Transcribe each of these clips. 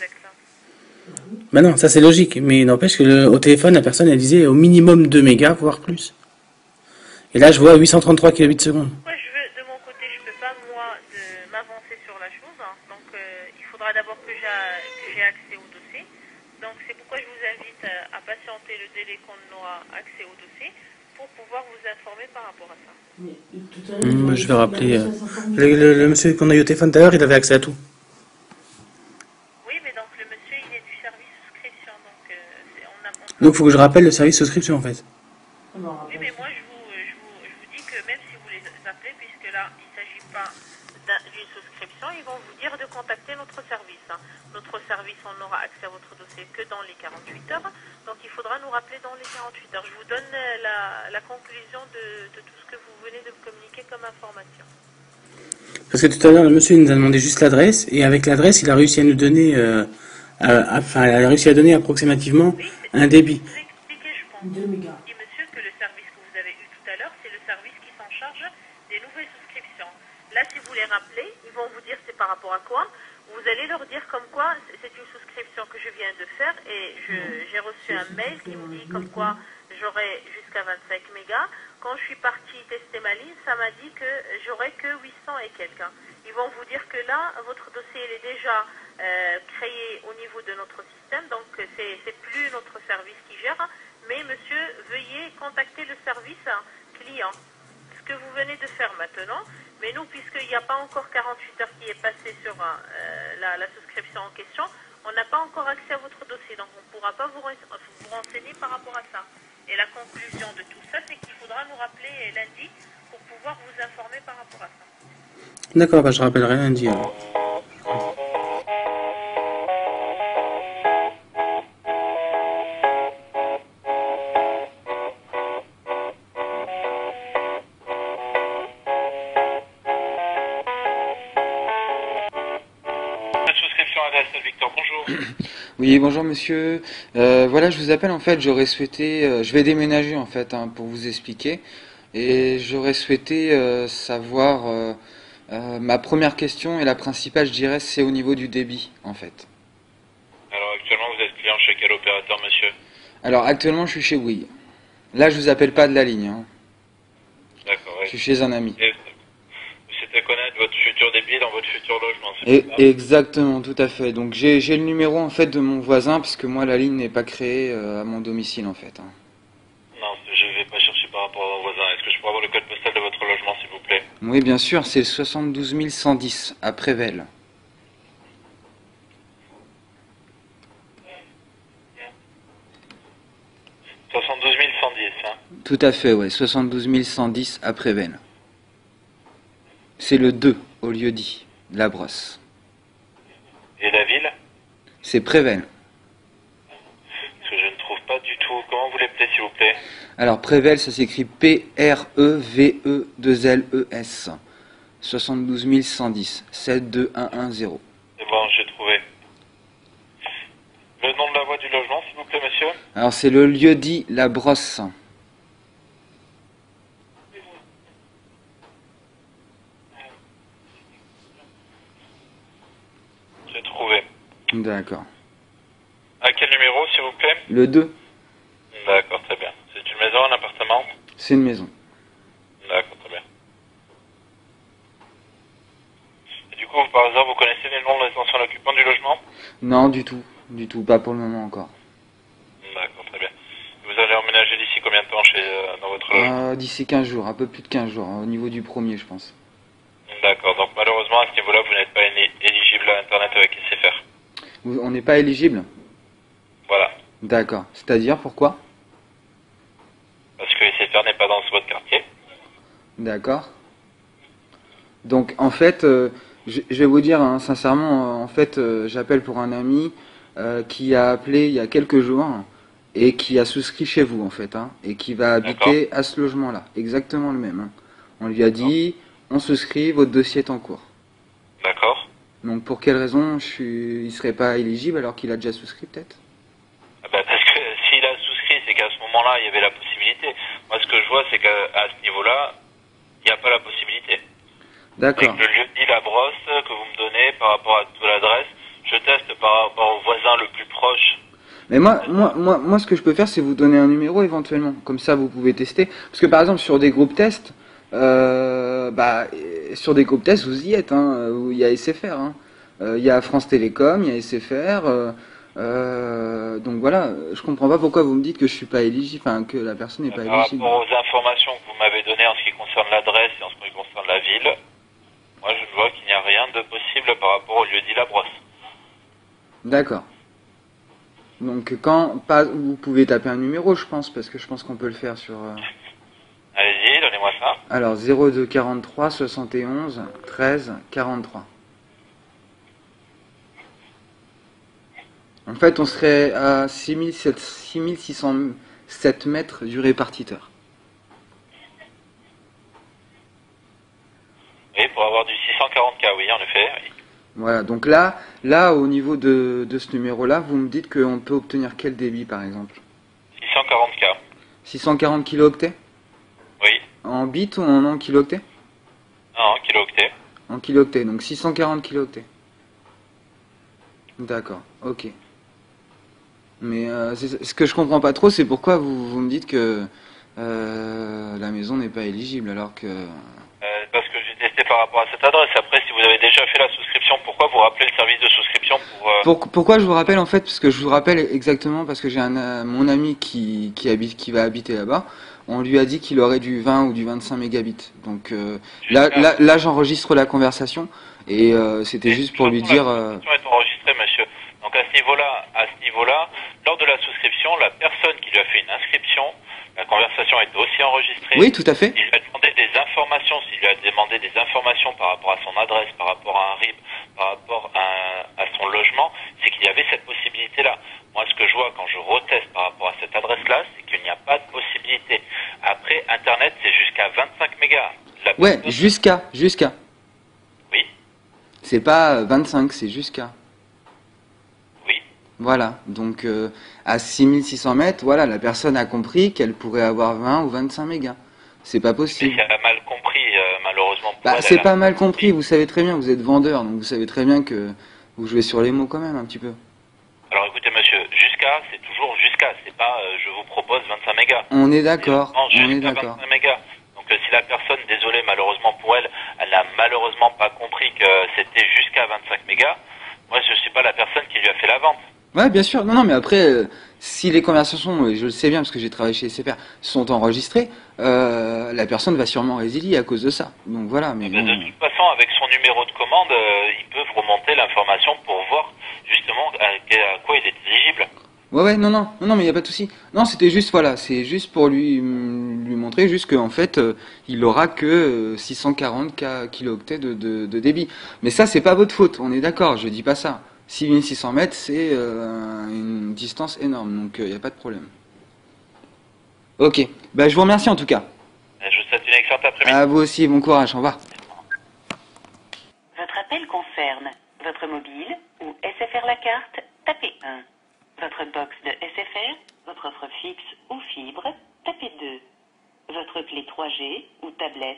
exact. Bah non, ça c'est logique, mais n'empêche que au téléphone, la personne elle disait au minimum 2 mégas, voire plus. Et là, je vois 833 kilobits secondes. Moi, je veux, de mon côté, je peux pas, moi, m'avancer sur la chose. Hein. Donc, il faudra d'abord que j'ai accès au dossier. Donc, c'est pourquoi je vous invite à patienter le délai qu'on aura accès au dossier pour pouvoir vous informer par rapport à ça. Je vais rappeler. Le monsieur qu'on a eu au téléphone tout à l'heure, il avait accès à tout. Oui, mais donc, le monsieur, il est du service souscription. Donc, Donc, il faut que je rappelle le service souscription en fait. Oui, mais moi, je vous dis que même si vous les appelez, puisque là, il ne s'agit pas d'une souscription, ils vont vous dire de contacter notre service. Hein. Notre service, on n'aura accès à votre dossier que dans les 48 heures. Donc, il faudra nous rappeler dans les 48 heures. Je vous donne la conclusion de tout ce que vous venez de me communiquer comme information. Parce que tout à l'heure, le monsieur nous a demandé juste l'adresse, et avec l'adresse, il a réussi à nous donner, enfin, il a réussi à donner approximativement Oui, un débit. je vous ai expliqué, je pense. 2 mégas. Je dis, monsieur, que le service que vous avez eu tout à l'heure, c'est le service qui s'en charge des nouvelles souscriptions. Là, si vous les rappelez, ils vont vous dire c'est par rapport à quoi. Vous allez leur dire comme quoi c'est une souscription que je viens de faire et j'ai reçu un mail qui me dit comme quoi j'aurai jusqu'à 25 mégas. Quand je suis partie tester ma ligne, ça m'a dit que j'aurais que 800 et quelques. Ils vont vous dire que là, votre dossier il est déjà créé au niveau de notre système, donc c'est plus notre service qui gère. Mais monsieur, veuillez contacter le service client. Ce que vous venez de faire maintenant. Mais nous, puisqu'il n'y a pas encore 48 heures qui est passé sur la souscription en question, on n'a pas encore accès à votre dossier. Donc on ne pourra pas vous renseigner par rapport à ça. Et la conclusion de tout ça, c'est qu'il faudra nous rappeler lundi pour pouvoir vous informer par rapport à ça. D'accord, bah je rappellerai lundi alors. Victor, bonjour. Oui, bonjour monsieur. Voilà, je vous appelle en fait, j'aurais souhaité, je vais déménager en fait pour vous expliquer, et j'aurais souhaité savoir, ma première question et la principale, je dirais, c'est au niveau du débit en fait. Alors actuellement vous êtes client chez quel opérateur monsieur? Alors actuellement je suis chez Bouygues. Là je vous appelle pas de la ligne, hein. D'accord. Je suis chez un ami. Vous souhaitez connaître votre futur débit dans votre futur logement, c'est ça? Exactement, tout à fait. Donc j'ai le numéro en fait de mon voisin, parce que moi la ligne n'est pas créée à mon domicile en fait, hein. Non, je ne vais pas chercher par rapport à vos voisins. Est-ce que je pourrais avoir le code postal de votre logement s'il vous plaît? Oui bien sûr, c'est le 72 110 à Prével. « 72 110, hein? Tout à fait, ouais, 72 110 à Prével. C'est le 2 au lieu dit, la brosse. Et la ville? C'est Prével. Parce que je ne trouve pas du tout. Comment vous l'appelez s'il vous plaît? Alors Prével, ça s'écrit P-R-E-V-E-2-L-E-S. 72 110, 72110. C'est bon, j'ai trouvé. Le nom de la voie du logement s'il vous plaît monsieur? Alors c'est le lieu dit la brosse. J'ai trouvé. D'accord. À quel numéro s'il vous plaît? Le 2, D'accord, très bien. C'est une maison, un appartement? c'est une maison. D'accord, très bien. Et du coup, par hasard, vous connaissez les noms des anciens occupants du logement? Non, du tout, pas pour le moment encore. D'accord, très bien. Vous allez emménager d'ici combien de temps dans votre logement? D'ici 15 jours, un peu plus de 15 jours, hein, au niveau du premier je pense. D'accord, donc malheureusement à ce niveau-là, vous n'êtes pas éligible à Internet avec SFR. On n'est pas éligible? Voilà. D'accord. C'est-à-dire, pourquoi? Parce que SFR n'est pas dans votre quartier. D'accord. Donc en fait, je vais vous dire hein, sincèrement, en fait, j'appelle pour un ami qui a appelé il y a quelques jours et qui a souscrit chez vous en fait, hein, et qui va habiter à ce logement-là, exactement le même, hein. On lui a dit, on souscrit, votre dossier est en cours. D'accord. Donc pour quelle raison il serait pas éligible alors qu'il a déjà souscrit peut-être? Parce que s'il a souscrit, c'est qu'à ce moment-là, il y avait la possibilité. Moi, ce que je vois, c'est qu'à ce niveau-là, il n'y a pas la possibilité. D'accord. Avec le lieu dit la brosse que vous me donnez par rapport à toute l'adresse, je teste par rapport au voisin le plus proche. Mais moi, ce que je peux faire, c'est vous donner un numéro éventuellement. Comme ça, vous pouvez tester. Parce que par exemple, sur des groupes tests, sur des groupes tests, vous y êtes. Hein, où il y a SFR. Hein. Il y a France Télécom, il y a SFR. Donc voilà, je comprends pas pourquoi vous me dites que je suis pas éligible, enfin que la personne n'est pas éligible. Par rapport aux informations que vous m'avez données en ce qui concerne l'adresse et en ce qui concerne la ville, moi je vois qu'il n'y a rien de possible par rapport au lieu-dit La Brosse. D'accord. Donc vous pouvez taper un numéro, je pense, parce que je pense qu'on peut le faire sur. Allez-y, donnez-moi ça. Alors 02 43 71 13 43. En fait, on serait à 6607 mètres du répartiteur. Oui, pour avoir du 640K, oui, en effet. Oui. Voilà, donc là, au niveau de ce numéro-là, vous me dites qu'on peut obtenir quel débit, par exemple? 640K. 640 kilooctets? Oui. En bits ou en kilooctets? Non, kilooctets. En kilooctets, donc 640 kilooctets. D'accord, ok. Mais ce que je comprends pas trop, c'est pourquoi vous me dites que la maison n'est pas éligible, alors que... Parce que j'ai testé par rapport à cette adresse. Après, si vous avez déjà fait la souscription, pourquoi vous rappelez le service de souscription pour... Pourquoi je vous rappelle, en fait? Parce que je vous rappelle exactement parce que j'ai mon ami qui va habiter là-bas. On lui a dit qu'il aurait du 20 ou du 25 mégabits. Donc là j'enregistre la conversation et c'était juste pour lui dire... La conversation est enregistrée, monsieur. Donc à ce niveau-là, lors de la souscription, la personne qui lui a fait une inscription, la conversation est aussi enregistrée. Oui, tout à fait. Il lui a demandé des informations, s'il lui a demandé des informations par rapport à son adresse, par rapport à un RIB, par rapport à son logement, c'est qu'il y avait cette possibilité-là. Moi, ce que je vois quand je reteste par rapport à cette adresse-là, c'est qu'il n'y a pas de possibilité. Après, Internet, c'est jusqu'à 25 mégas. Ouais, jusqu'à. Oui. C'est pas 25, c'est jusqu'à. Oui. Voilà, donc à 6600 mètres, voilà, la personne a compris qu'elle pourrait avoir 20 ou 25 mégas. C'est pas possible. Mais elle a mal compris, malheureusement. C'est pas mal compris, vous savez très bien, vous êtes vendeur, donc vous savez très bien que vous jouez sur les mots quand même un petit peu. Alors écoutez monsieur, jusqu'à, c'est toujours jusqu'à, c'est pas je vous propose 25 mégas. On est d'accord, on est d'accord. 25 mégas. Donc si la personne, désolé malheureusement pour elle, elle n'a malheureusement pas compris que c'était jusqu'à 25 mégas, moi je suis pas la personne qui lui a fait la vente. Ouais, bien sûr. Non, mais après, si les conversations, et je le sais bien parce que j'ai travaillé chez SFR, sont enregistrées, la personne va sûrement résilier à cause de ça. Donc voilà. Mais de toute façon, avec son numéro de commande, ils peuvent remonter l'information pour voir justement à quoi il est éligible. Ouais, non, mais il n'y a pas de souci. Non, c'était juste, voilà, c'est juste pour lui montrer juste qu'en fait, il aura que 640 kilooctets de débit. Mais ça, c'est pas votre faute, on est d'accord, je dis pas ça. 6600 mètres, c'est une distance énorme, donc il n'y a pas de problème. Ok, bah, je vous remercie en tout cas. Je vous souhaite une excellente après-midi. À vous aussi, bon courage, au revoir. Votre appel concerne votre mobile ou SFR la carte, tapez 1. Votre box de SFR, votre offre fixe ou fibre, tapez 2. Votre clé 3G ou tablette.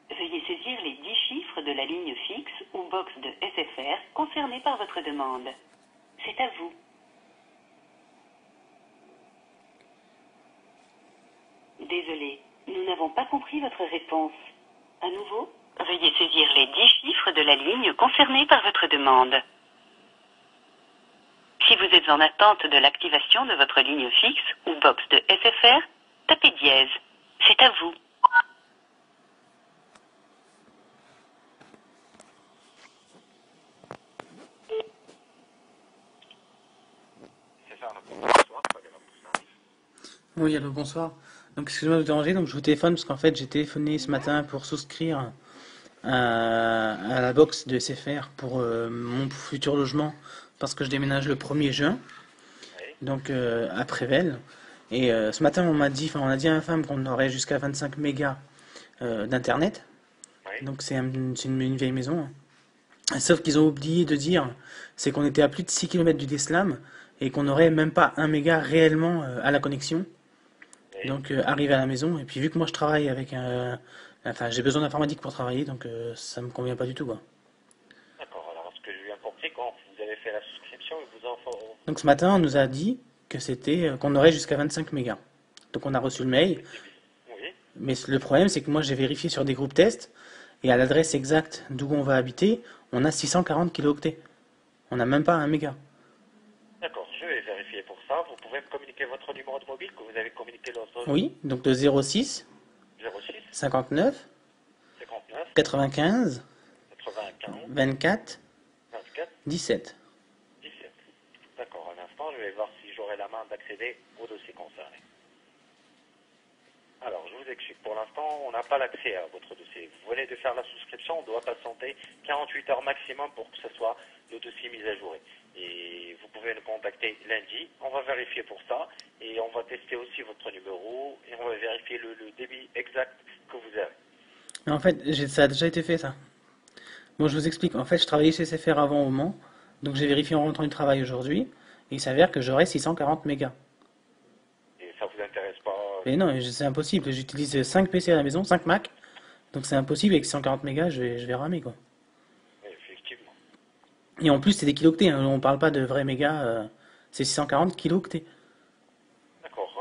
Veuillez saisir les 10 chiffres de la ligne fixe ou box de SFR concernés par votre demande. C'est à vous. Désolé, nous n'avons pas compris votre réponse. À nouveau, veuillez saisir les 10 chiffres de la ligne concernée par votre demande. Si vous êtes en attente de l'activation de votre ligne fixe ou box de SFR, tapez dièse. C'est à vous. Oui, allô, bonsoir. Donc, excusez-moi de vous déranger, donc je vous téléphone parce qu'en fait, j'ai téléphoné ce matin pour souscrire à la box de SFR pour mon futur logement parce que je déménage le 1er juin, donc à Prével. Et ce matin, on a dit à ma femme qu'on aurait jusqu'à 25 mégas d'internet. Donc, c'est une vieille maison. Sauf qu'ils ont oublié de dire, c'est qu'on était à plus de 6 km du Deslam et qu'on n'aurait même pas 1 méga réellement à la connexion. Donc arrivé à la maison, et puis vu que moi je travaille avec j'ai besoin d'informatique pour travailler, donc ça me convient pas du tout, quoi. D'accord, alors ce que je viens compris, quand Donc ce matin, on nous a dit que c'était qu'on aurait jusqu'à 25 mégas. Donc on a reçu le mail. Oui. Mais le problème, c'est que moi, j'ai vérifié sur des groupes tests. Et à l'adresse exacte d'où on va habiter, on a 640 kilooctets. On n'a même pas 1 méga. D'accord, je vais vérifier pour ça. Vous pouvez me communiquer votre numéro de mobile que vous avez communiqué l'autre jour. Oui, donc de 06 06 59 59 95 95 24 24 17. 17. D'accord, un instant, je vais voir si j'aurai la main d'accéder au dossier concerné. Alors, je vous explique. Pour l'instant, on n'a pas l'accès à votre dossier. Vous venez de faire la souscription, on doit patienter 48 heures maximum pour que ce soit le dossier mis à jour. Et vous pouvez nous contacter lundi. On va vérifier pour ça. Et on va tester aussi votre numéro. Et on va vérifier le débit exact que vous avez. Mais en fait, ça a déjà été fait, ça. Bon, je vous explique. En fait, je travaillais chez SFR avant au Mans. Donc j'ai vérifié en rentrant du travail aujourd'hui. Et il s'avère que j'aurai 640 mégas. Et ça vous intéresse pas? Mais non, c'est impossible. J'utilise 5 PC à la maison, 5 Mac. Donc c'est impossible. Avec 140 mégas, je vais ramer, quoi. Oui, effectivement. Et en plus, c'est des kilooctets. Hein. On parle pas de vrais mégas. C'est 640 kilooctets. D'accord.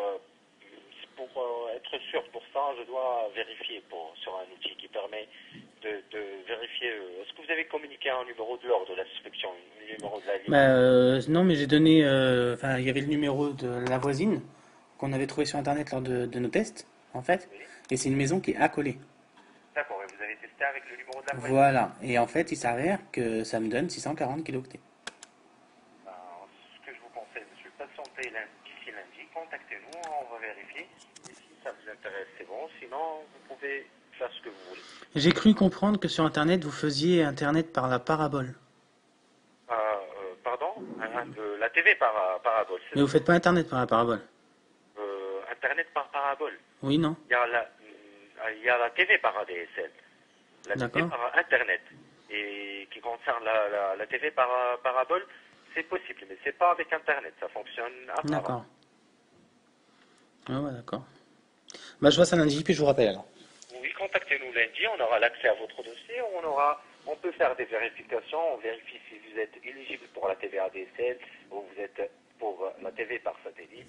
Pour être sûr pour ça, je dois vérifier sur un outil qui permet de vérifier. Est-ce que vous avez communiqué un numéro de l'ordre de la souscription, un numéro de la ligne? Bah, non, mais j'ai donné. Enfin, il y avait le numéro de la voisine qu'on avait trouvé sur Internet lors de nos tests, en fait. Oui. Et c'est une maison qui est accolée. D'accord, et vous avez testé avec le numéro de la voisine? Voilà. Et en fait, il s'avère que ça me donne 640 kilooctets. Ben, ce que je vous conseille, monsieur, patientez d'ici lundi, contactez-nous, on va vérifier. Et si ça vous intéresse, c'est bon. Sinon, vous pouvez faire ce que vous voulez. J'ai cru comprendre que sur Internet, vous faisiez Internet par la parabole. Pardon? La TV par parabole. Mais vous faites pas Internet par la parabole. Internet par parabole. Oui, non? Il y a la TV par ADSL. La TV D'accord. par Internet. Et qui concerne la TV par parabole, c'est possible, mais c'est pas avec Internet. Ça fonctionne à part. D'accord. Ah ouais, d'accord. Bah, je vois ça lundi, puis je vous rappelle alors. Oui, contactez-nous lundi, on aura l'accès à votre dossier, on peut faire des vérifications, on vérifie si vous êtes éligible pour la TV ADSL ou vous êtes pour la TV par satellite.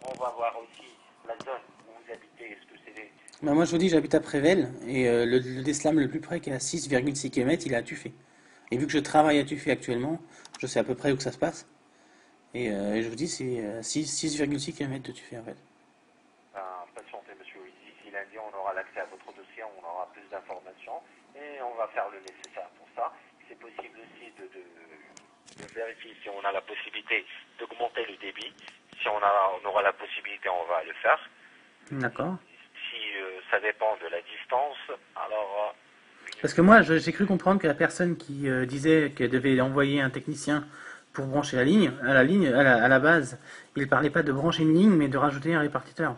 On va voir aussi la zone où vous habitez, est-ce que c'est des... Bah, moi, je vous dis, j'habite à Prével, et le Deslam le plus près qui est à 6,6 km, il est à Tuffet. Et vu que je travaille à Tuffet actuellement, je sais à peu près où que ça se passe. Et je vous dis, c'est 6,6 km de Tuffet, en fait. Patientez, monsieur, d'ici lundi, on aura l'accès à votre dossier, on aura plus d'informations et on va faire le nécessaire pour ça. C'est possible aussi de vérifier si on a la possibilité d'augmenter le débit. Si on aura la possibilité, on va le faire. D'accord. Si ça dépend de la distance, alors... Parce que moi, j'ai cru comprendre que la personne qui disait qu'elle devait envoyer un technicien pour brancher la ligne, à la base, il parlait pas de brancher une ligne, mais de rajouter un répartiteur.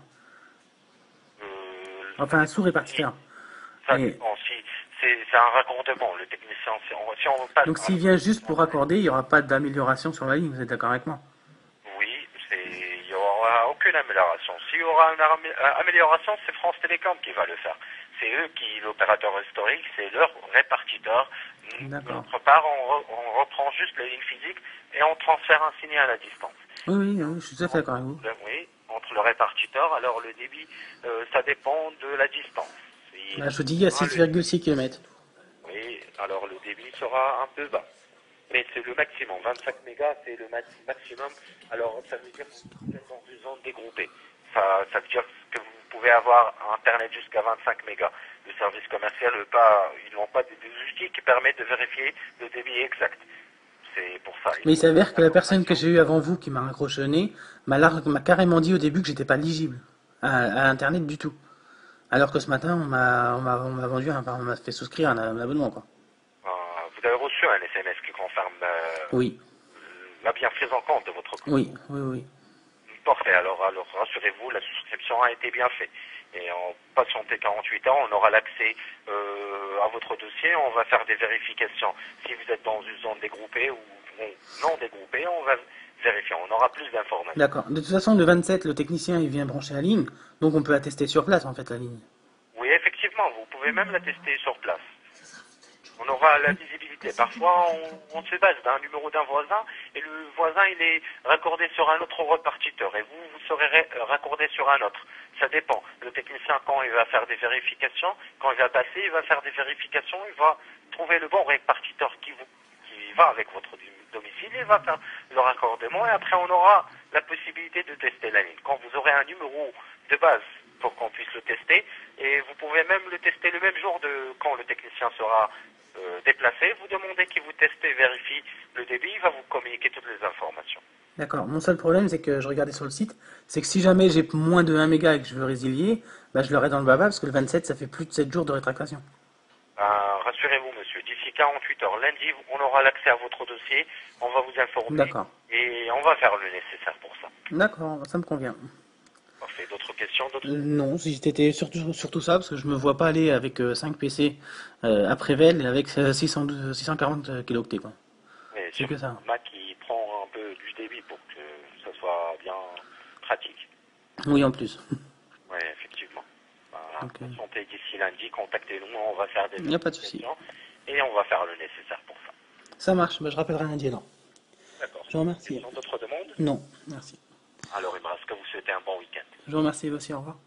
Enfin, un sous-répartiteur. Ça Et- dépend. C'est un raccordement, le technicien. Si on passe Donc s'il vient juste pour raccorder, il n'y aura pas d'amélioration sur la ligne, vous êtes d'accord avec moi? Oui, il n'y aura aucune amélioration. S'il y aura une amélioration, c'est France Télécom qui va le faire. C'est eux qui, l'opérateur historique, c'est leur répartiteur. D'accord. D'autre part, on reprend juste la ligne physique et on transfère un signal à distance. Oui, je suis tout à fait d'accord avec vous. Oui, entre le répartiteur, alors le débit, ça dépend de la distance. Là, je vous dis, il y a 6,6 km. Oui, alors le débit sera un peu bas. Mais c'est le maximum. 25 mégas, c'est le maximum. Alors, ça veut dire que vous êtes dans une zone dégroupée. Ça veut dire que vous pouvez avoir Internet jusqu'à 25 mégas. Le service commercial, ils n'ont pas des outils qui permettent de vérifier le débit exact. C'est pour ça. Mais il s'avère que la personne que j'ai eue avant vous, qui m'a raccroché au nez, m'a carrément dit au début que j'étais pas éligible à Internet du tout. Alors que ce matin, on m'a fait souscrire un abonnement, quoi. Vous avez reçu un SMS qui confirme Oui, la bien prise en compte de votre compte. oui. Parfait, alors rassurez-vous, la souscription a été bien faite. Et en patienté 48 heures, on aura l'accès à votre dossier, on va faire des vérifications. Si vous êtes dans une zone dégroupée ou non dégroupée, on va vérifier, on aura plus d'informations. D'accord. De toute façon, le 27, le technicien, il vient brancher la ligne, donc on peut attester sur place, en fait, la ligne. Oui, effectivement, vous pouvez même la tester sur place. On aura la visibilité possibilités. Parfois, on se base d'un numéro d'un voisin et le voisin, il est raccordé sur un autre repartiteur et vous serez raccordé sur un autre. Ça dépend. Le technicien, quand il va faire des vérifications, quand il va passer, il va faire des vérifications, il va trouver le bon répartiteur qui va avec votre domicile, il va faire le raccordement et après on aura la possibilité de tester la ligne. Quand vous aurez un numéro de base pour qu'on puisse le tester, et vous pouvez même le tester le même jour de quand le technicien sera déplacé, vous demandez qu'il vous teste et vérifie le débit, il va vous communiquer toutes les informations. D'accord. Mon seul problème, c'est que je regardais sur le site, c'est que si jamais j'ai moins de 1 méga et que je veux résilier, bah, je l'aurai dans le baba parce que le 27, ça fait plus de 7 jours de rétractation. Rassurez-vous, monsieur, d'ici 48 heures, lundi, on aura l'accès à votre dossier, on va vous informer D'accord. et on va faire le nécessaire pour ça. D'accord, ça me convient. Parfait. D'autres questions, d'autres... Non, si c'était surtout ça, parce que je me vois pas aller avec 5 PC à Prével et avec 640 kilooctets, quoi. Mais C'est que ça. Mac qui prend un peu du débit pour que ça soit bien pratique. Oui, en plus. Oui, effectivement. Ok. Santé d'ici lundi, contactez-nous, on va faire des Il n'y a pas de souci. et on va faire le nécessaire pour ça. Ça marche, bah, je rappellerai lundi alors. D'accord. Je vous remercie. D'autres demandes? Non, merci. Alors, il me reste que vous souhaitez un bon week-end. Je vous remercie aussi, au revoir.